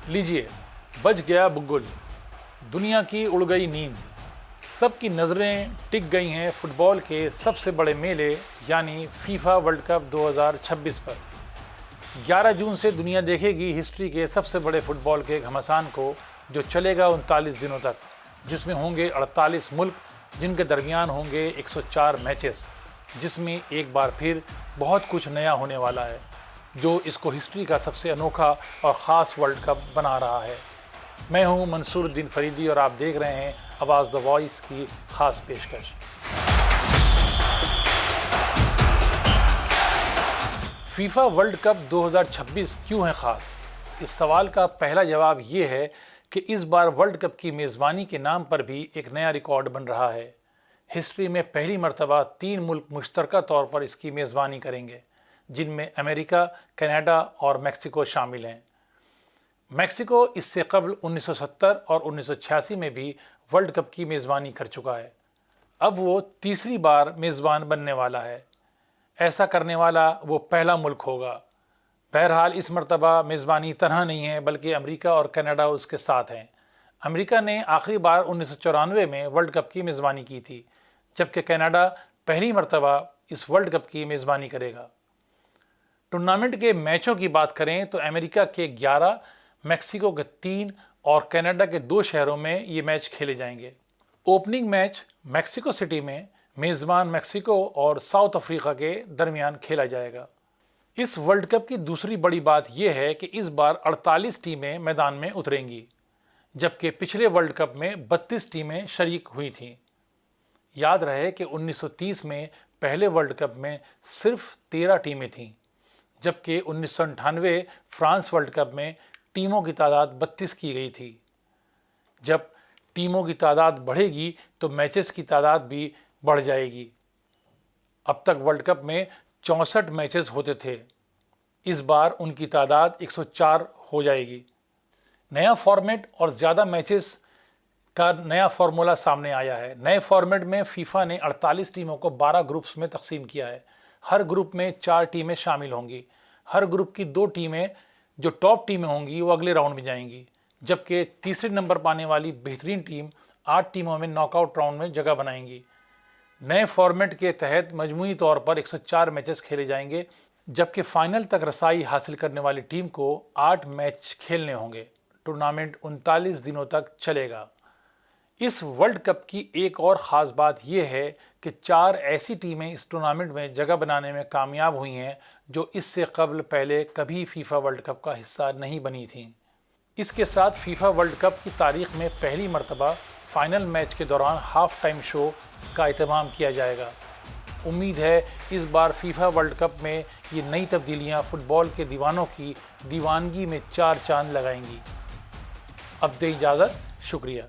लीजिए, बज गया बुग्गुल, दुनिया की उड़ गई नींद, सबकी नज़रें टिक गई हैं फुटबॉल के सबसे बड़े मेले यानी फीफा वर्ल्ड कप 2026 पर। 11 जून से दुनिया देखेगी हिस्ट्री के सबसे बड़े फुटबॉल के घमासान को, जो चलेगा 39 दिनों तक, जिसमें होंगे 48 मुल्क, जिनके दरमियान होंगे 104 मैचेस, जिसमें एक बार फिर बहुत कुछ नया होने वाला है, जो इसको हिस्ट्री का सबसे अनोखा और ख़ास वर्ल्ड कप बना रहा है। मैं हूं मंसूरुद्दीन फरीदी और आप देख रहे हैं आवाज़ द वॉइस की ख़ास पेशकश। फीफा वर्ल्ड कप 2026 क्यों है ख़ास? इस सवाल का पहला जवाब ये है कि इस बार वर्ल्ड कप की मेज़बानी के नाम पर भी एक नया रिकॉर्ड बन रहा है। हिस्ट्री में पहली मर्तबा 3 मुल्क मुश्तरका तौर पर इसकी मेज़बानी करेंगे, जिनमें अमेरिका, कनाडा और मेक्सिको शामिल हैं। मेक्सिको इससे कबल 1970 और 1986 में भी वर्ल्ड कप की मेज़बानी कर चुका है। अब वो तीसरी बार मेज़बान बनने वाला है। ऐसा करने वाला वो पहला मुल्क होगा। बहरहाल इस मर्तबा मेज़बानी तनहा नहीं है, बल्कि अमेरिका और कनाडा उसके साथ हैं। अमेरिका ने आखिरी बार 1994 में वर्ल्ड कप की मेज़बानी की थी, जबकि कनाडा पहली मर्तबा इस वर्ल्ड कप की मेज़बानी करेगा। टूर्नामेंट के मैचों की बात करें तो अमेरिका के 11, मेक्सिको के 3 और कनाडा के 2 शहरों में ये मैच खेले जाएंगे। ओपनिंग मैच मेक्सिको सिटी में मेज़बान मेक्सिको और साउथ अफ्रीका के दरमियान खेला जाएगा। इस वर्ल्ड कप की दूसरी बड़ी बात यह है कि इस बार 48 टीमें मैदान में उतरेंगी, जबकि पिछले वर्ल्ड कप में 32 टीमें शरीक हुई थीं। याद रहे कि 1930 में पहले वर्ल्ड कप में सिर्फ 13 टीमें थीं, जबकि 1998 फ्रांस वर्ल्ड कप में टीमों की तादाद 32 की गई थी। जब टीमों की तादाद बढ़ेगी तो मैचेस की तादाद भी बढ़ जाएगी। अब तक वर्ल्ड कप में 64 मैचेस होते थे, इस बार उनकी तादाद 104 हो जाएगी। नया फॉर्मेट और ज़्यादा मैचेस का नया फार्मूला सामने आया है। नए फॉर्मेट में फीफा ने 48 टीमों को 12 ग्रुप्स में तकसीम किया है। हर ग्रुप में 4 टीमें शामिल होंगी। हर ग्रुप की 2 टीमें जो टॉप टीमें होंगी वो अगले राउंड में जाएंगी, जबकि तीसरे नंबर पाने वाली बेहतरीन टीम 8 टीमों में नॉकआउट राउंड में जगह बनाएंगी। नए फॉर्मेट के तहत मजमूई तौर पर 104 मैचेस खेले जाएंगे, जबकि फाइनल तक रसाई हासिल करने वाली टीम को 8 मैच खेलने होंगे। टूर्नामेंट 39 दिनों तक चलेगा। इस वर्ल्ड कप की एक और ख़ास बात यह है कि 4 ऐसी टीमें इस टूर्नामेंट में जगह बनाने में कामयाब हुई हैं जो इससे कबल पहले कभी फीफा वर्ल्ड कप का हिस्सा नहीं बनी थीं। इसके साथ फीफा वर्ल्ड कप की तारीख़ में पहली मर्तबा फाइनल मैच के दौरान हाफ टाइम शो का एहतमाम किया जाएगा। उम्मीद है इस बार फीफा वर्ल्ड कप में ये नई तब्दीलियाँ फ़ुटबॉल के दीवानों की दीवानगी में 4 चांद लगाएंगी। अब दे इजाज़त, शुक्रिया।